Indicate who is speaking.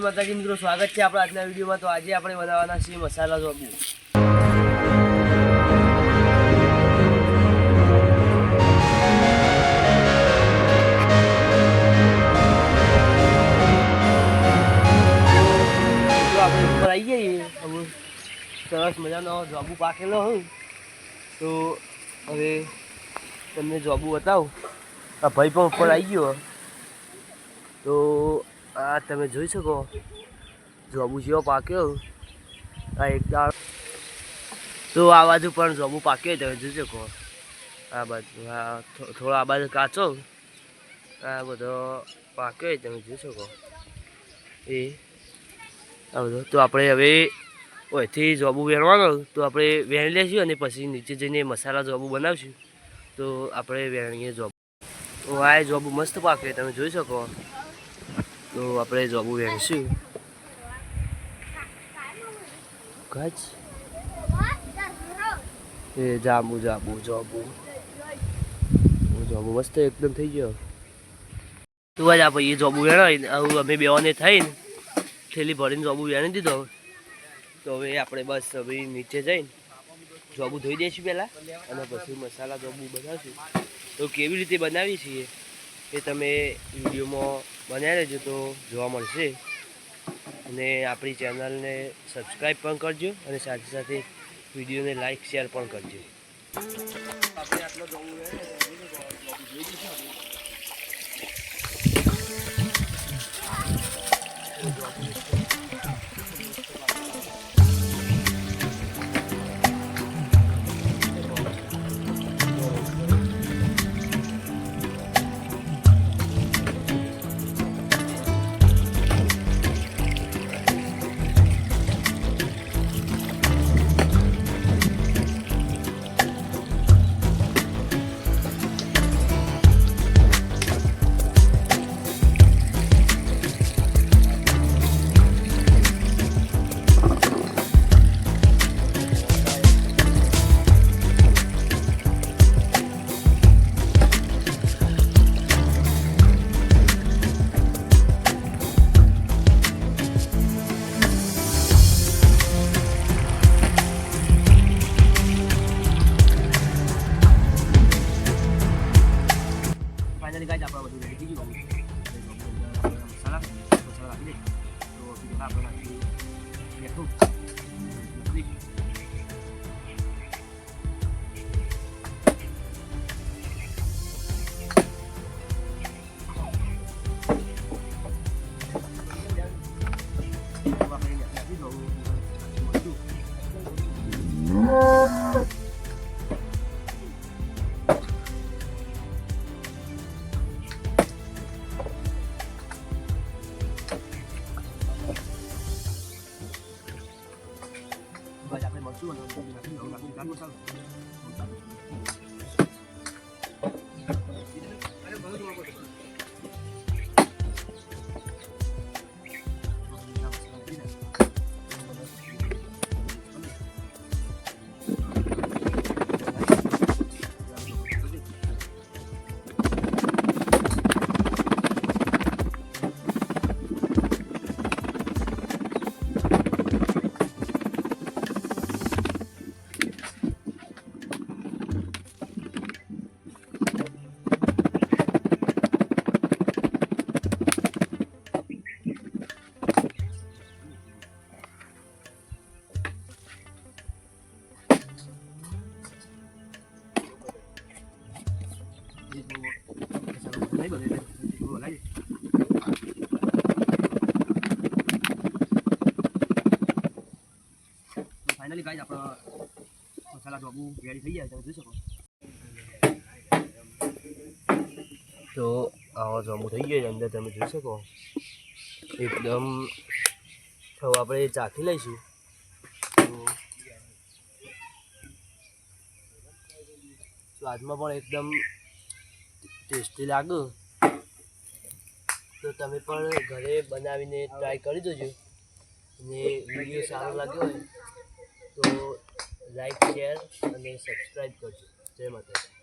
Speaker 1: માતાજી મિત્રો, સ્વાગત છે આપણા આજના વિડીયોમાં। તો આજે આપણે બનાવવાના છીએ મસાલા જોબુ। તો આપણે ઉપર આવી જઈએ। હવે સરસ મજાનો જોબુ પાકેલો હોય તો હવે તમને જોબુ બતાવું। આ ભાઈ પણ ઉપર આવી ગયો। તો આ તમે જોઈ શકો જોબુ જેવો પાક્યો। આ એક દાળ તો આ બાજુ પણ જોબુ પાક્યો તમે જોઈ શકો। આ બાજુ આ થોડો આ બાજુ કાચો, આ બધો પાક્યો તમે જોઈ શકો। એ આ બધો તો આપણે હવે ઓયથી જોબુ વેણવાનો, તો આપણે વેણી લઈશું અને પછી નીચે જઈને મસાલા જોબુ બનાવશું। તો આપણે વેણીએ જોબુ। તો આ જોબુ મસ્ત પાકે તમે જોઈ શકો। તો આપણે જોબુ વેણીશું। કચ્છ એ જાંબુ જોબુ મસ્ત એકદમ થઈ ગયો। તો આજ આપણે એ જોબુ વેણાય અમે બેવાને થઈને થેલી ભરીને જોબુ વેણી દીધો। તો હવે આપણે બસ હવે નીચે જઈને જોબુ ધોઈ દઈશું પહેલાં, અને પછી મસાલા જોબુ બનાવીશું। તો કેવી રીતે બનાવી છીએ એ તમે વિડીયોમાં બનાવી લેજો તો જોવા મળશે। અને આપણી ચેનલને સબસ્ક્રાઈબ પણ કરજો, અને સાથે સાથે વિડીયોને લાઈક શેર પણ કરજો। આપણે આટલો જોબુ જોઈ દઈશું। फाइनली गाइस આપણે બધું રેડી થઈ ગયું। મસાલા રાખી દે તો સીધા આપણે નાખી બેઠું આપણે મરચું અને મસાલો फाइनली गाइस આપણા મસાલા જોબુ રેડી થઈ ગયા તમે જોઈ શકો। તો આવો જોબુ થઈ ગયો અંદર તમે જોઈ શકો એકદમ। તો આપણે ચાખી લઈશું। તો સ્વાદમાં પણ એકદમ ટેસ્ટી લાગે। તો તમે પણ ઘરે બનાવીને ટ્રાય કરી દેજો, અને વિડીયો સારો લાગ્યો હોય તો લાઈક શેર અને સબસ્ક્રાઈબ કરજો। જય માતાજી।